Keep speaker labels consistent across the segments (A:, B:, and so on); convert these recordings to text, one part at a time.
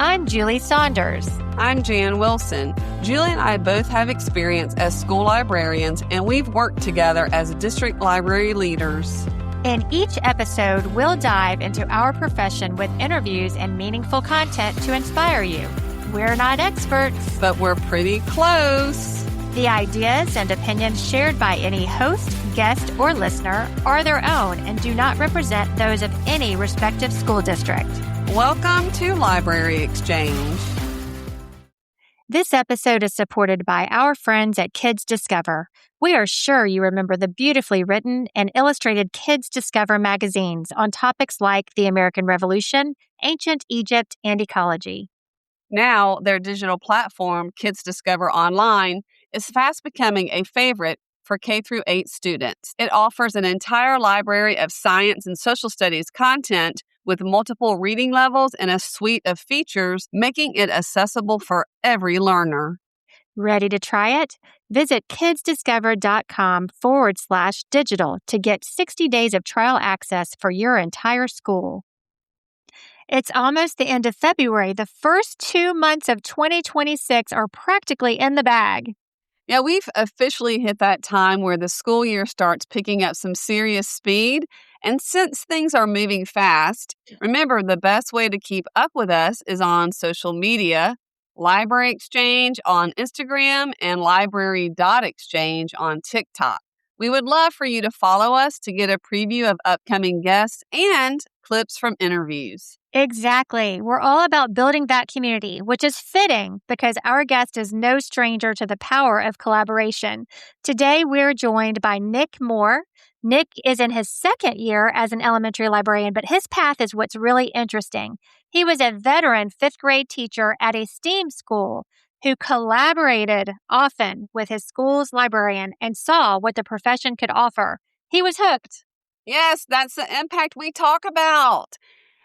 A: I'm Julie Saunders.
B: I'm Jan Wilson. Julie and I both have experience as school librarians, and we've worked together as district library leaders.
A: In each episode, we'll dive into our profession with interviews and meaningful content to inspire you. We're not experts,
B: but we're pretty close.
A: The ideas and opinions shared by any host, guest, or listener are their own and do not represent those of any respective school district.
B: Welcome to Library Exchange.
A: This episode is supported by our friends at Kids Discover. We are sure you remember the beautifully written and illustrated Kids Discover magazines on topics like the American Revolution, ancient Egypt, and ecology.
B: Now, their digital platform, Kids Discover Online, is fast becoming a favorite for K-8 students. It offers an entire library of science and social studies content with multiple reading levels and a suite of features, making it accessible for every learner.
A: Ready to try it? Visit kidsdiscover.com/digital to get 60 days of trial access for your entire school. It's almost the end of February. The first 2 months of 2026 are practically in the bag.
B: Yeah, we've officially hit that time where the school year starts picking up some serious speed. And since things are moving fast, remember the best way to keep up with us is on social media, Library Exchange on Instagram and library.exchange on TikTok. We would love for you to follow us to get a preview of upcoming guests and clips from interviews.
A: Exactly. We're all about building that community, which is fitting because our guest is no stranger to the power of collaboration. Today, we're joined by Nick Moore. Nick is in his second year as an elementary librarian, but his path is what's really interesting. He was a veteran fifth grade teacher at a STEAM school who collaborated often with his school's librarian and saw what the profession could offer. He was hooked.
B: Yes, that's the impact we talk about.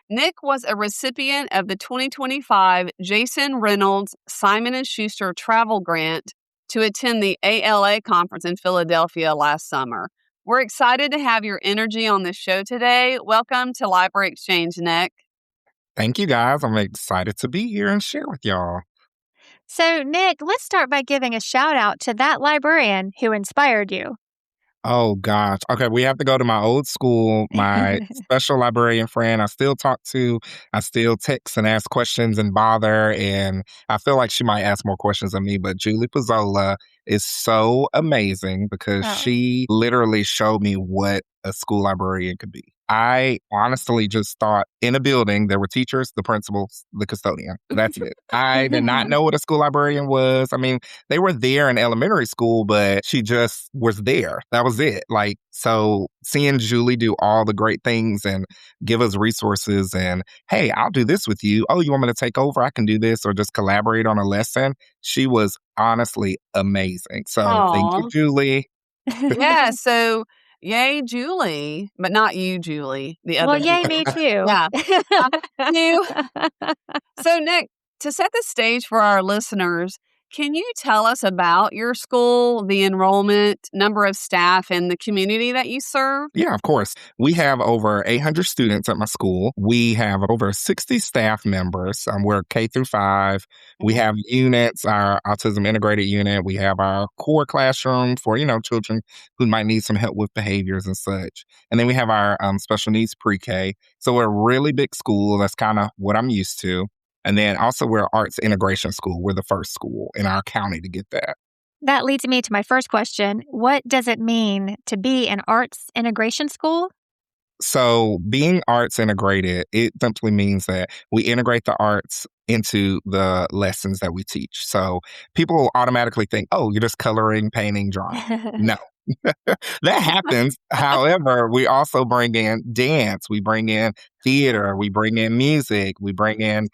B: Nick was a recipient of the 2025 Jason Reynolds Simon & Schuster Travel Grant to attend the ALA conference in Philadelphia last summer. We're excited to have your energy on the show today. Welcome to Library Exchange, Nick.
C: Thank you, guys. I'm excited to be here and share with y'all.
A: So, Nick, let's start by giving a shout out to that librarian who inspired you.
C: Oh, gosh. Okay, we have to go to my old school, my special librarian friend I still talk to. I still text and ask questions and bother, and I feel like she might ask more questions than me, but Julie Pizzola is so amazing because she literally showed me what a school librarian could be. I honestly just thought in a building, there were teachers, the principals, the custodian. That's it. I did not know what a school librarian was. I mean, they were there in elementary school, but she just was there. That was it. Like, so seeing Julie do all the great things and give us resources and, hey, I'll do this with you. Oh, you want me to take over? I can do this, or just collaborate on a lesson. She was honestly amazing. So Thank you, Julie.
B: Yeah, so yay, Julie, but not you, Julie. The other.
A: Well, yay, me too.
B: Yeah. You. So, Nick, to set the stage for our listeners, can you tell us about your school, the enrollment, number of staff, and the community that you serve?
C: Yeah, of course. We have over 800 students at my school. We have over 60 staff members. We're K-5. We have units, our autism integrated unit. We have our core classroom for, children who might need some help with behaviors and such. And then we have our special needs pre-K. So we're a really big school. That's kind of what I'm used to. And then also we're arts integration school. We're the first school in our county to get that.
A: That leads me to my first question. What does it mean to be an arts integration school?
C: So being arts integrated, it simply means that we integrate the arts into the lessons that we teach. So people automatically think, oh, you're just coloring, painting, drawing. No. That happens. However, we also bring in dance, we bring in theater, we bring in music, we bring in,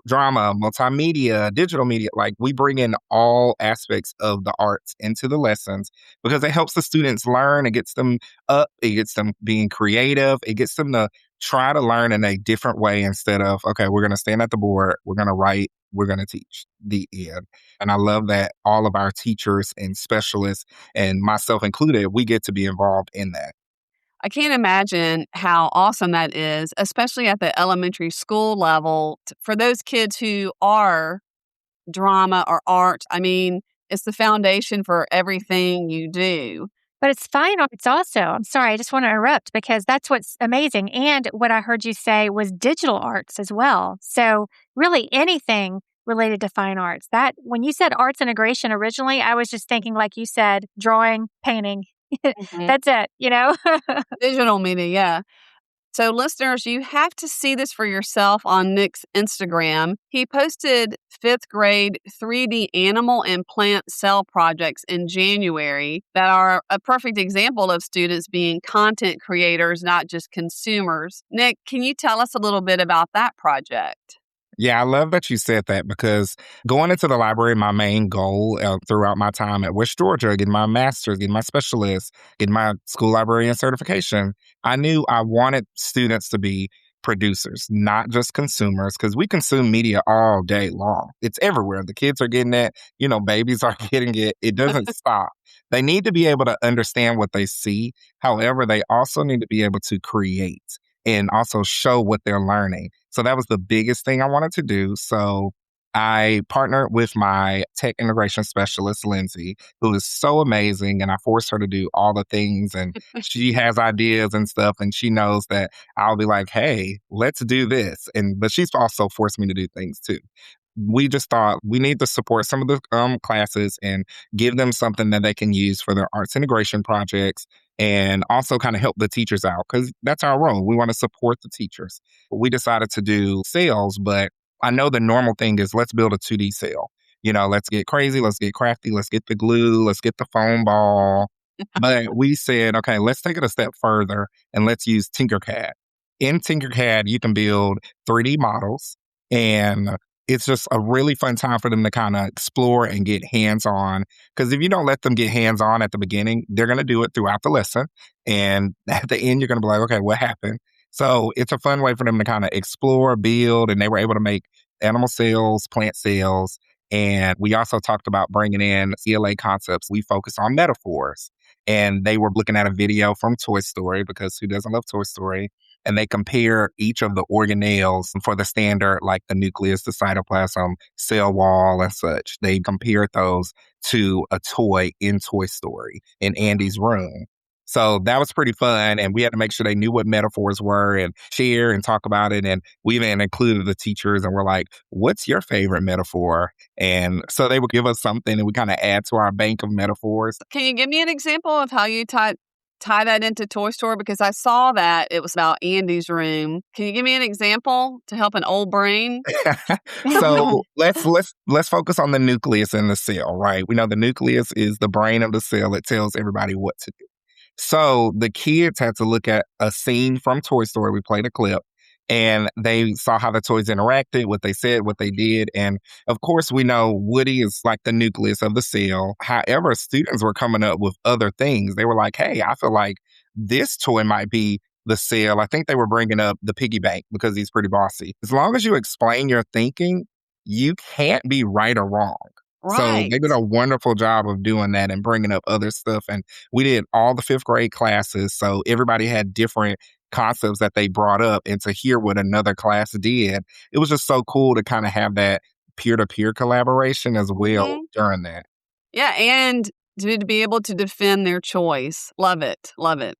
C: drama, multimedia, digital media. Like, we bring in all aspects of the arts into the lessons because it helps the students learn. It gets them up. It gets them being creative. It gets them to try to learn in a different way instead of, okay, we're going to stand at the board, we're going to write, we're going to teach, the end. And I love that all of our teachers and specialists, and myself included, we get to be involved in that.
B: I can't imagine how awesome that is, especially at the elementary school level for those kids who are drama or art. I mean, it's the foundation for everything you do.
A: But it's fine arts also. I'm sorry, I just want to interrupt because that's what's amazing. And what I heard you say was digital arts as well. So really anything related to fine arts. That when you said arts integration originally, I was just thinking like you said, drawing, painting.
B: Mhm.
A: That's it, you know?
B: Digital media, yeah. So, listeners, you have to see this for yourself on Nick's Instagram. He posted fifth grade 3D animal and plant cell projects in January that are a perfect example of students being content creators, not just consumers. Nick, can you tell us a little bit about that project?
C: Yeah, I love that you said that because going into the library, my main goal throughout my time at West Georgia, getting my master's, getting my specialist, getting my school librarian certification, I knew I wanted students to be producers, not just consumers, because we consume media all day long. It's everywhere. The kids are getting it, babies are getting it. It doesn't stop. They need to be able to understand what they see. However, they also need to be able to create and also show what they're learning. So that was the biggest thing I wanted to do. So I partnered with my tech integration specialist, Lindsay, who is so amazing. And I forced her to do all the things. And she has ideas and stuff. And she knows that I'll be like, hey, let's do this. But she's also forced me to do things too. We just thought we need to support some of the classes and give them something that they can use for their arts integration projects and also kind of help the teachers out because that's our role. We want to support the teachers. We decided to do sales, but I know the normal thing is let's build a 2D sale. Let's get crazy, let's get crafty, let's get the glue, let's get the foam ball. But we said, okay, let's take it a step further and let's use Tinkercad. In Tinkercad, you can build 3D models and it's just a really fun time for them to kind of explore and get hands-on. Because if you don't let them get hands-on at the beginning, they're going to do it throughout the lesson. And at the end, you're going to be like, okay, what happened? So it's a fun way for them to kind of explore, build, and they were able to make animal cells, plant cells. And we also talked about bringing in CLA concepts. We focus on metaphors. And they were looking at a video from Toy Story because who doesn't love Toy Story? And they compare each of the organelles for the standard, like the nucleus, the cytoplasm, cell wall, and such. They compared those to a toy in Toy Story in Andy's room. So that was pretty fun. And we had to make sure they knew what metaphors were and share and talk about it. And we even included the teachers and we're like, what's your favorite metaphor? And so they would give us something and we kind of add to our bank of metaphors.
B: Can you give me an example of how you tie that into Toy Story? Because I saw that it was about Andy's room. Can you give me an example to help an old brain?
C: So let's focus on the nucleus in the cell, right? We know the nucleus is the brain of the cell. It tells everybody what to do. So the kids had to look at a scene from Toy Story. We played a clip and they saw how the toys interacted, what they said, what they did. And of course, we know Woody is like the nucleus of the cell. However, students were coming up with other things. They were like, hey, I feel like this toy might be the cell. I think they were bringing up the piggy bank because he's pretty bossy. As long as you explain your thinking, you can't be right or wrong. So
B: Right.
C: they did a wonderful job of doing that and bringing up other stuff. And we did all the fifth grade classes. So everybody had different concepts that they brought up. And to hear what another class did, it was just so cool to kind of have that peer-to-peer collaboration as well
B: Mhm.
C: during that.
B: Yeah, and to be able to defend their choice. Love it. Love it.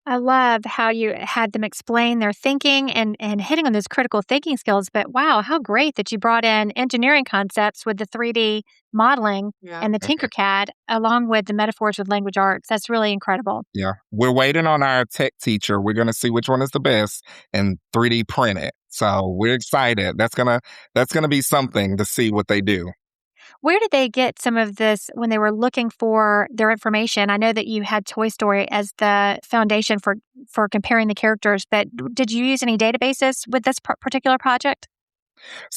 A: I love how you had them explain their thinking and hitting on those critical thinking skills. But wow, how great that you brought in engineering concepts with the 3D modeling
B: Yeah.
A: and the Tinkercad, along with the metaphors with language arts. That's really incredible.
C: Yeah. We're waiting on our tech teacher. We're going to see which one is the best and 3D print it. So we're excited. That's gonna be something to see what they do.
A: Where did they get some of this when they were looking for their information? I know that you had Toy Story as the foundation for comparing the characters, but did you use any databases with this particular project?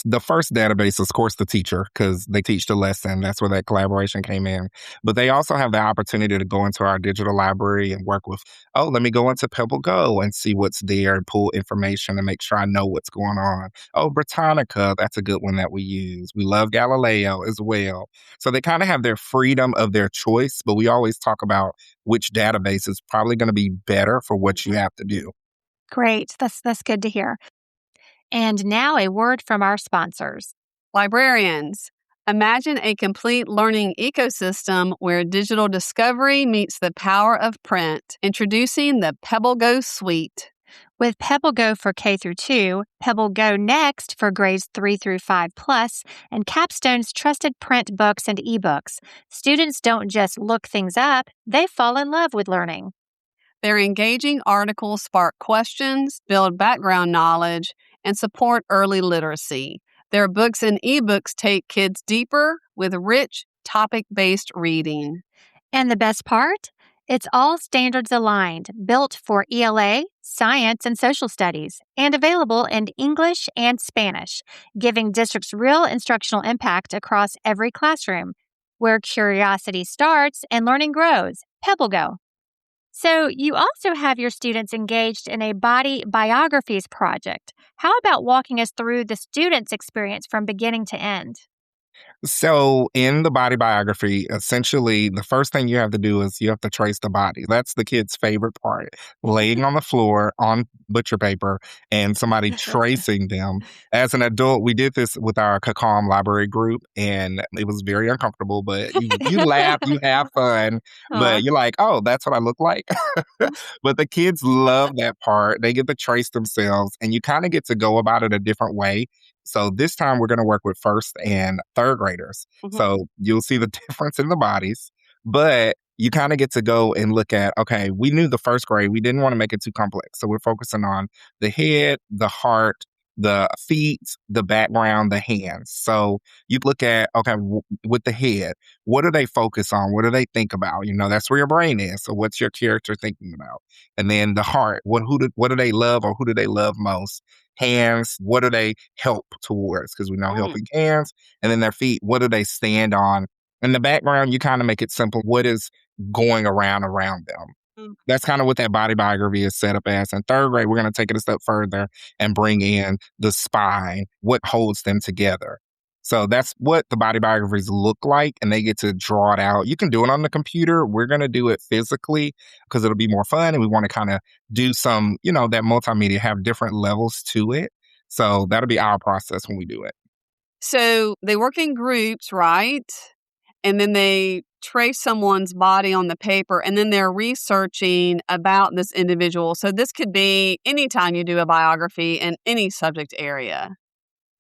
C: The first database is, of course, the teacher, because they teach the lesson. That's where that collaboration came in. But they also have the opportunity to go into our digital library and work with, oh, let me go into PebbleGo and see what's there and pull information and make sure I know what's going on. Oh, Britannica, that's a good one that we use. We love Galileo as well. So they kind of have their freedom of their choice, but we always talk about which database is probably going to be better for what you have to do.
A: Great. That's good to hear. And now a word from our sponsors.
B: Librarians. Imagine a complete learning ecosystem where digital discovery meets the power of print. Introducing the PebbleGo suite.
A: With PebbleGo for K through 2, PebbleGo Next for grades 3 through 5 plus, and Capstone's trusted print books and ebooks, students don't just look things up, they fall in love with learning.
B: Their engaging articles spark questions, build background knowledge, and support early literacy. Their books and ebooks take kids deeper with rich, topic-based reading.
A: And the best part? It's all standards aligned, built for ELA, science, and social studies, and available in English and Spanish, giving districts real instructional impact across every classroom. Where curiosity starts and learning grows, PebbleGo. So, you also have your students engaged in a body biographies project. How about walking us through the students' experience from beginning to end?
C: So, in the body biography, essentially, the first thing you have to do is you have to trace the body. That's the kid's favorite part. Laying on the floor on butcher paper and somebody tracing them. As an adult, we did this with our Kakam library group, and it was very uncomfortable, but you laugh, you have fun,
B: Aw.
C: but you're like, oh, that's what I look like. But the kids love that part. They get to trace themselves, and you kind of get to go about it a different way. So this time we're going to work with first and third graders.
B: Mhm.
C: So you'll see the difference in the bodies, but you kind of get to go and look at, okay, we knew the first grade, we didn't want to make it too complex. So we're focusing on the head, the heart, the feet, the background, the hands. So you look at, okay, with the head, what do they focus on? What do they think about? You know, that's where your brain is. So what's your character thinking about? And then the heart, what do they love or who do they love most? Hands, what do they help towards? Because we know
B: Mm.
C: helping hands. And then their feet, what do they stand on? In the background, you kind of make it simple. What is going around them?
B: Mm.
C: That's kind of what that body biography is set up as. In third grade, we're going to take it a step further and bring in the spine, what holds them together. So that's what the body biographies look like, and they get to draw it out. You can do it on the computer. We're going to do it physically because it'll be more fun, and we want to kind of do some, that multimedia, have different levels to it. So that'll be our process when we do it.
B: So they work in groups, right? And then they trace someone's body on the paper, and then they're researching about this individual. So this could be anytime you do a biography in any subject area.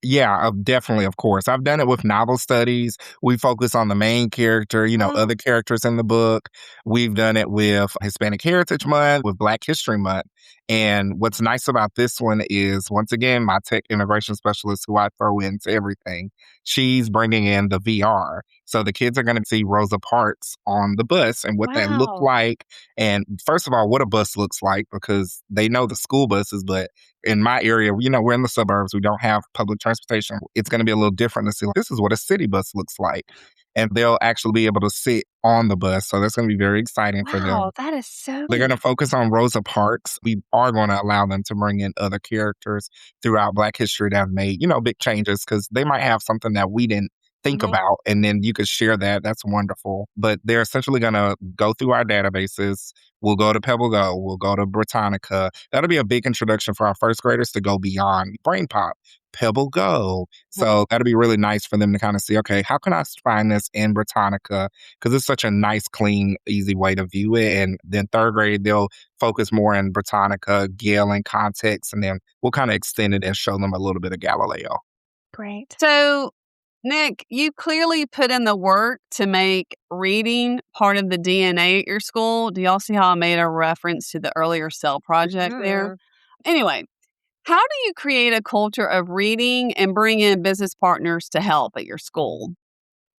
C: Yeah, definitely, of course. I've done it with novel studies. We focus on the main character,
B: Oh,
C: other characters in the book. We've done it with Hispanic Heritage Month, with Black History Month. And what's nice about this one is, once again, my tech integration specialist, who I throw into everything, she's bringing in the VR. So the kids are going to see Rosa Parks on the bus and what that looked
B: wow.
C: like. And first of all, what a bus looks like, because they know the school buses, but in my area, we're in the suburbs. We don't have public transportation. It's going to be a little different to see, like, this is what a city bus looks like. And they'll actually be able to sit on the bus. So that's going to be very exciting for them.
A: Wow, that is so
C: They're going to focus on Rosa Parks. We are going to allow them to bring in other characters throughout Black history that have made, big changes, because they might have something that we didn't think
B: Mhm.
C: about. And then you could share that. That's wonderful. But they're essentially going to go through our databases. We'll go to PebbleGo. We'll go to Britannica. That'll be a big introduction for our first graders to go beyond Brain Pop. PebbleGo.
B: Mhm.
C: So that'll be really nice for them to kind of see, okay, how can I find this in Britannica? Because it's such a nice, clean, easy way to view it. And then third grade, they'll focus more in Britannica, Gale, and context. And then we'll kind of extend it and show them a little bit of Galileo.
A: great.
B: So, Nick, you clearly put in the work to make reading part of the DNA at your school. Do y'all see how I made a reference to the earlier cell project there?
A: Mhm.
B: Anyway, how do you create a culture of reading and bring in business partners to help at your school?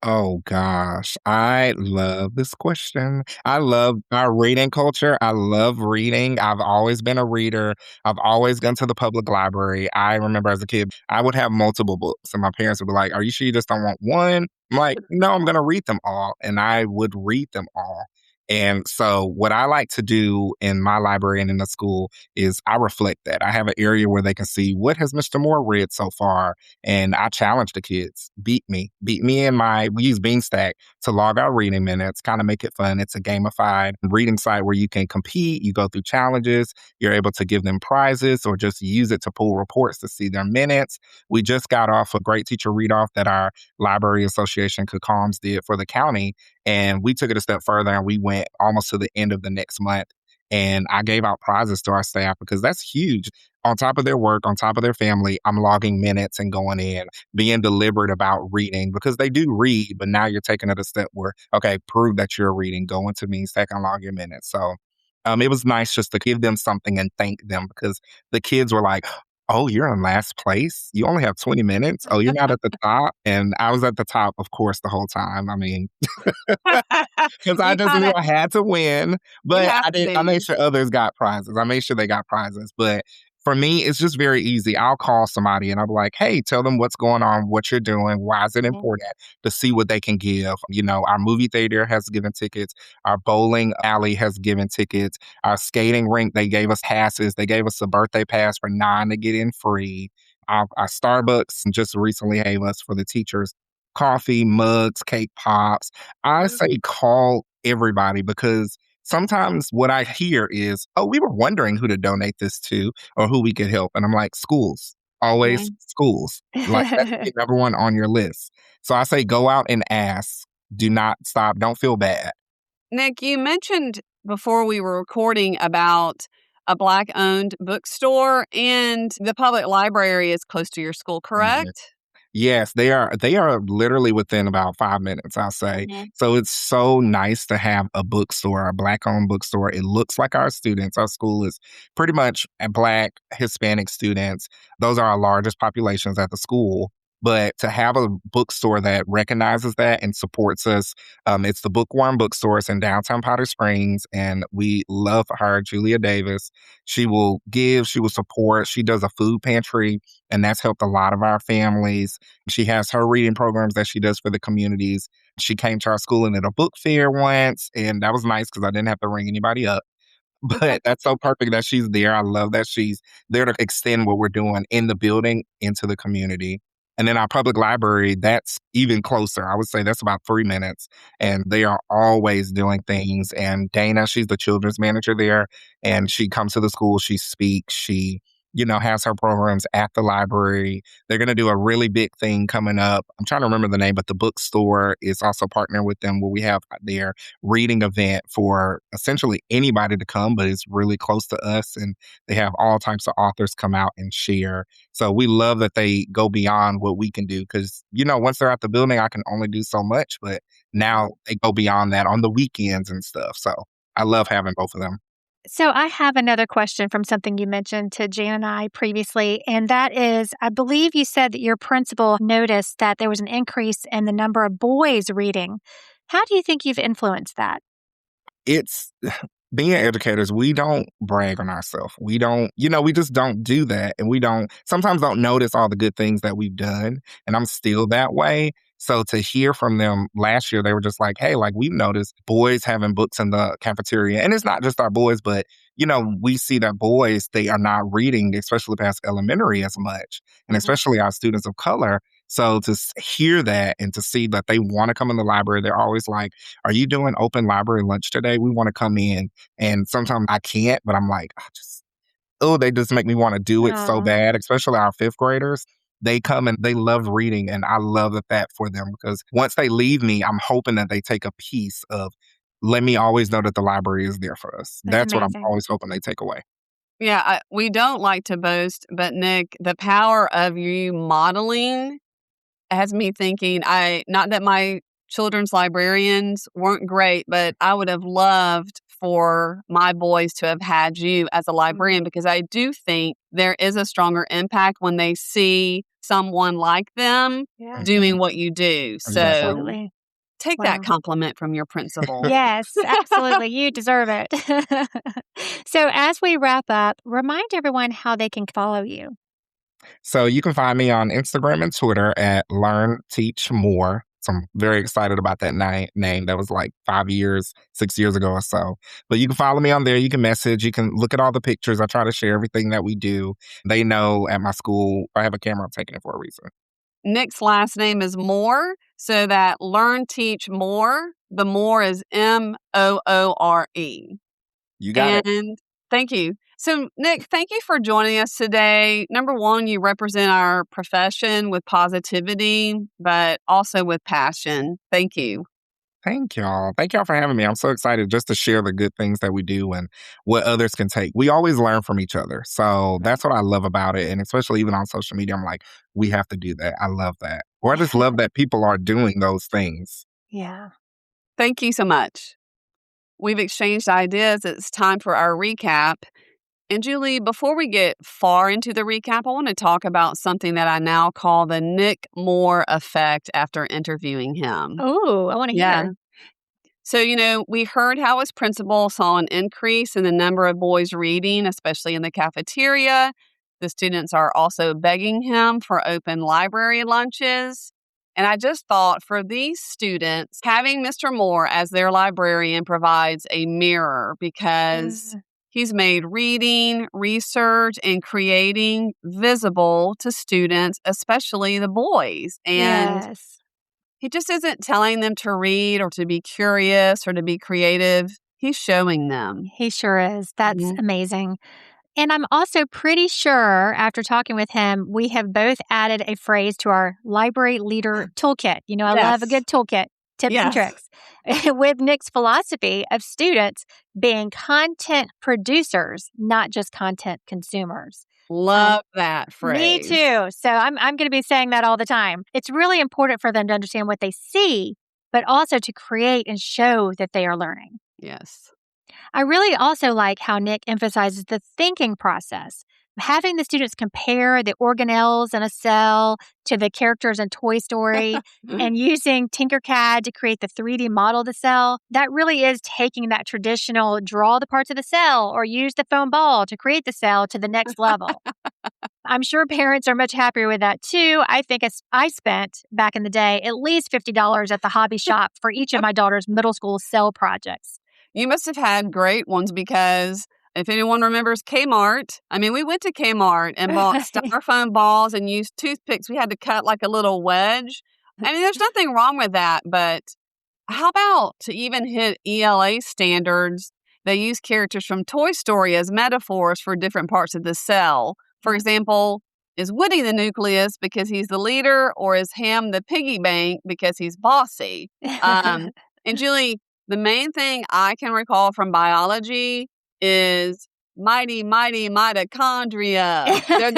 C: Oh gosh, I love this question. I love our reading culture. I love reading. I've always been a reader. I've always gone to the public library. I remember as a kid, I would have multiple books, and my parents would be like, "Are you sure you just don't want one?" I'm like, "No, I'm going to read them all." And I would read them all. And so, what I like to do in my library and in the school is I reflect that. I have an area where they can see what has Mr. Moore read so far, and I challenge the kids, beat me in we use Beanstack to log our reading minutes, kind of make it fun. It's a gamified reading site where you can compete, you go through challenges, you're able to give them prizes or just use it to pull reports to see their minutes. We just got off a great teacher read off that our library association, CACOMS, did for the county. And we took it a step further and we went almost to the end of the next month. And I gave out prizes to our staff because that's huge. On top of their work, on top of their family, I'm logging minutes and going in, being deliberate about reading because they do read, but now you're taking it a step where, okay, prove that you're reading, go into Means and log your minutes. So it was nice just to give them something and thank them because the kids were like, oh, you're in last place? You only have 20 minutes? Oh, you're not at the top? And I was at the top, of course, the whole time. I mean, because I
B: You
C: just
B: kind
C: knew
B: of
C: I had to win,
B: you
C: but
B: have
C: I did. I
B: to.
C: made sure others got prizes. I made sure they got prizes. But for me, it's just very easy. I'll call somebody and I'll be like, "Hey, tell them what's going on, what you're doing, why is it
B: Mhm.
C: important to see what they can give." You know, our movie theater has given tickets. Our bowling alley has given tickets. Our skating rink, they gave us passes. They gave us a birthday pass for 9 to get in free. Our Starbucks just recently gave us for the teachers coffee, mugs, cake pops. I say call everybody because sometimes what I hear is, oh, we were wondering who to donate this to or who we could help. And I'm like, schools, always
B: Mhm.
C: schools. Like that's the number one on your list. So I say go out and ask. Do not stop. Don't feel bad.
B: Nick, you mentioned before we were recording about a Black-owned bookstore, and the public library is close to your school, correct?
C: Yes, they are literally within about 5 minutes, I'll say.
B: Mhm.
C: So it's so nice to have a bookstore, a Black-owned bookstore. It looks like our students. Our school is pretty much a Black, Hispanic students. Those are our largest populations at the school. But to have a bookstore that recognizes that and supports us, it's the Bookworm Bookstore. It's in downtown Powder Springs, and we love her, Julia Davis. She will give, she will support. She does a food pantry, and that's helped a lot of our families. She has her reading programs that she does for the communities. She came to our school and did a book fair once, and that was nice because I didn't have to ring anybody up. But that's so perfect that she's there. I love that she's there to extend what we're doing in the building into the community. And then our public library, that's even closer. I would say that's about 3 minutes. And they are always doing things. And Dana, she's the children's manager there. And she comes to the school, she speaks, she, has her programs at the library. They're going to do a really big thing coming up. I'm trying to remember the name, but the bookstore is also partnering with them where we have their reading event for essentially anybody to come, but it's really close to us. And they have all types of authors come out and share. So we love that they go beyond what we can do because, once they're at the building, I can only do so much. But now they go beyond that on the weekends and stuff. So I love having both of them.
A: So I have another question from something you mentioned to Jan and I previously, and that is, I believe you said that your principal noticed that there was an increase in the number of boys reading. How do you think you've influenced that?
C: It's being educators, we don't brag on ourselves. We don't, we just don't do that. And we sometimes don't notice all the good things that we've done. And I'm still that way. So to hear from them last year, they were just like, hey, like we've noticed boys having books in the cafeteria. And it's not just our boys, but, we see that boys, they are not reading, especially past elementary as much. And
B: Mhm.
C: especially our students of color. So to hear that and to see that they want to come in the library, they're always like, are you doing open library lunch today? We want to come in. And sometimes I can't, but I'm like, they just make me want to do it so
A: Oh,
C: bad, especially our fifth graders. They come and they love reading, and I love that for them because once they leave me, I'm hoping that they take a piece of, let me always know that the library is there for us.
A: that's
C: That's what I'm
A: amazing.
C: always hoping they take away.
B: Yeah, we don't like to boast, but Nick, the power of you modeling has me thinking not that my children's librarians weren't great, but I would have loved for my boys to have had you as a librarian because I do think there is a stronger impact when they see someone like them
A: Yeah.
B: doing what you do. So
A: Absolutely.
B: take that
A: Wow.
B: compliment from your principal.
A: Yes, absolutely. You deserve it. So, as we wrap up, remind everyone how they can follow you.
C: So you can find me on Instagram and Twitter at Learn Teach More. So I'm very excited about that name. That was like 5 years, 6 years ago or so. But you can follow me on there. You can message. You can look at all the pictures. I try to share everything that we do. They know at my school, if I have a camera, I'm taking it for a reason.
B: Nick's last name is Moore, so that Learn Teach More. The Moore is Moore.
C: You got it.
B: And thank you. So, Nick, thank you for joining us today. Number one, you represent our profession with positivity, but also with passion. Thank you.
C: Thank y'all. Thank y'all for having me. I'm so excited just to share the good things that we do and what others can take. We always learn from each other. So that's what I love about it. And especially even on social media, I'm like, we have to do that. I love that. Or I just love that people are doing those things.
A: Yeah.
B: Thank you so much. We've exchanged ideas. It's time for our recap. And Julie, before we get far into the recap, I want to talk about something that I now call the Nick Moore effect after interviewing him.
A: Oh, I want to hear.
B: So, we heard how his principal saw an increase in the number of boys reading, especially in the cafeteria. The students are also begging him for open library lunches. And I just thought for these students, having Mr. Moore as their librarian provides a mirror because he's made reading, research, and creating visible to students, especially the boys. And
A: Yes.
B: he just isn't telling them to read or to be curious or to be creative. He's showing them.
A: He sure is. That's
B: Mhm.
A: amazing. And I'm also pretty sure after talking with him, we have both added a phrase to our library leader toolkit. I love a
B: Yes.
A: good toolkit, tips and
B: Yes.
A: tricks, with Nick's philosophy of students being content producers, not just content consumers.
B: Love that
A: Me
B: phrase.
A: too. So I'm going to be saying that all the time. It's really important for them to understand what they see, but also to create and show that they are learning.
B: Yes.
A: I really also like how Nick emphasizes the thinking process. Having the students compare the organelles in a cell to the characters in Toy Story and using Tinkercad to create the 3D model of the cell, that really is taking that traditional draw the parts of the cell or use the foam ball to create the cell to the next level. I'm sure parents are much happier with that too. I think I spent back in the day at least $50 at the hobby shop for each of my daughter's middle school cell projects.
B: You must have had great ones because if anyone remembers Kmart, we went to Kmart and bought styrofoam balls and used toothpicks. We had to cut like a little wedge. There's nothing wrong with that, but how about to even hit ELA standards, they use characters from Toy Story as metaphors for different parts of the cell. For example, is Woody the nucleus because he's the leader, or is Ham the piggy bank because he's bossy? And Julie, the main thing I can recall from biology is mighty, mighty mitochondria. They're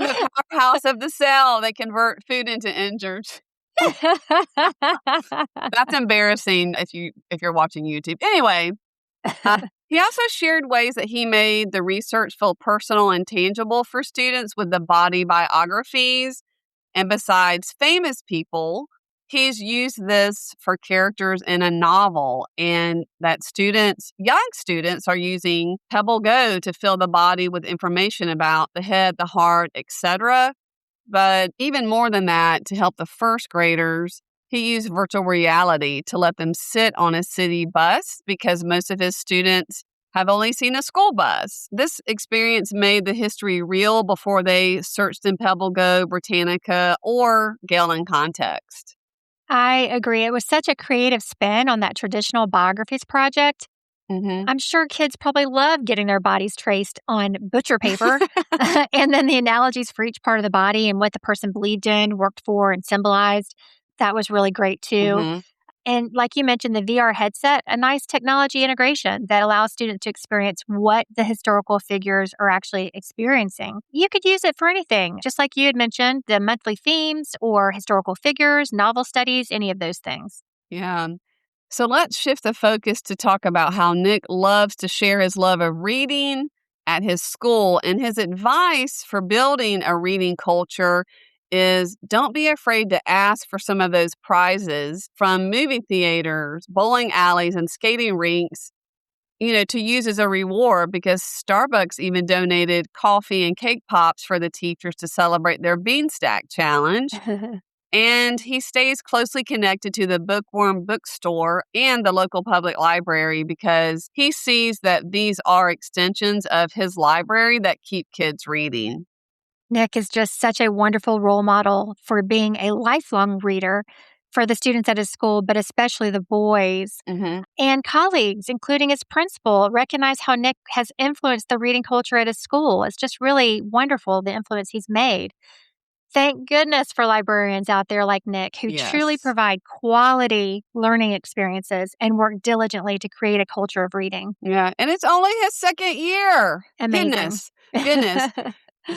B: the powerhouse of the cell. They convert food into energy. That's embarrassing if you're watching YouTube. Anyway, he also shared ways that he made the research feel personal and tangible for students with the body biographies. And besides famous people, he's used this for characters in a novel, and that young students are using PebbleGo to fill the body with information about the head, the heart, etc. But even more than that, to help the first graders, he used virtual reality to let them sit on a city bus because most of his students have only seen a school bus. This experience made the history real before they searched in PebbleGo, Britannica, or Gale in context.
A: I agree. It was such a creative spin on that traditional biographies project.
B: Mm-hmm.
A: I'm sure kids probably love getting their bodies traced on butcher paper and then the analogies for each part of the body and what the person believed in, worked for, and symbolized. That was really great too.
B: Mm-hmm.
A: And like you mentioned, the VR headset, a nice technology integration that allows students to experience what the historical figures are actually experiencing. You could use it for anything, just like you had mentioned, the monthly themes or historical figures, novel studies, any of those things.
B: Yeah. So let's shift the focus to talk about how Nick loves to share his love of reading at his school. And his advice for building a reading culture is don't be afraid to ask for some of those prizes from movie theaters, bowling alleys, and skating rinks, to use as a reward, because Starbucks even donated coffee and cake pops for the teachers to celebrate their Beanstack Challenge. And he stays closely connected to the Bookworm bookstore and the local public library because he sees that these are extensions of his library that keep kids reading.
A: Nick is just such a wonderful role model for being a lifelong reader for the students at his school, but especially the boys. And colleagues, including his principal, recognize how Nick has influenced the reading culture at his school. It's just really wonderful, the influence he's made. Thank goodness for librarians out there like Nick who truly provide quality learning experiences and work diligently to create a culture of reading.
B: Yeah, and it's only his second year.
A: Amazing.
B: Goodness.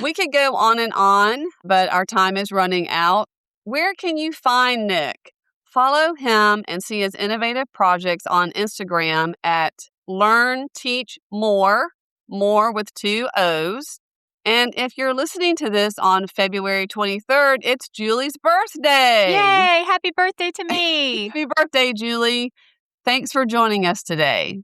B: We could go on and on, but our time is running out. Where can you find Nick? Follow him and see his innovative projects on Instagram at Learn Teach More with 2 O's. And if you're listening to this on February 23rd, it's Julie's birthday.
A: Yay! Happy birthday to me.
B: Happy birthday, Julie. Thanks for joining us today.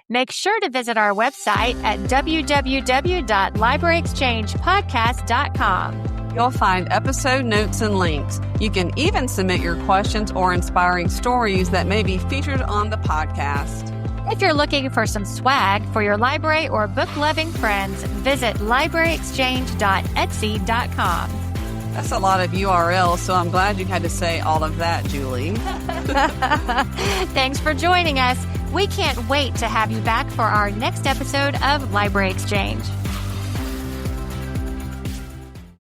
A: Make sure to visit our website at www.libraryexchangepodcast.com.
B: You'll find episode notes and links. You can even submit your questions or inspiring stories that may be featured on the podcast.
A: If you're looking for some swag for your library or book-loving friends, visit libraryexchange.etsy.com.
B: That's a lot of URLs, so I'm glad you had to say all of that, Julie.
A: Thanks for joining us. We can't wait to have you back for our next episode of Library Exchange.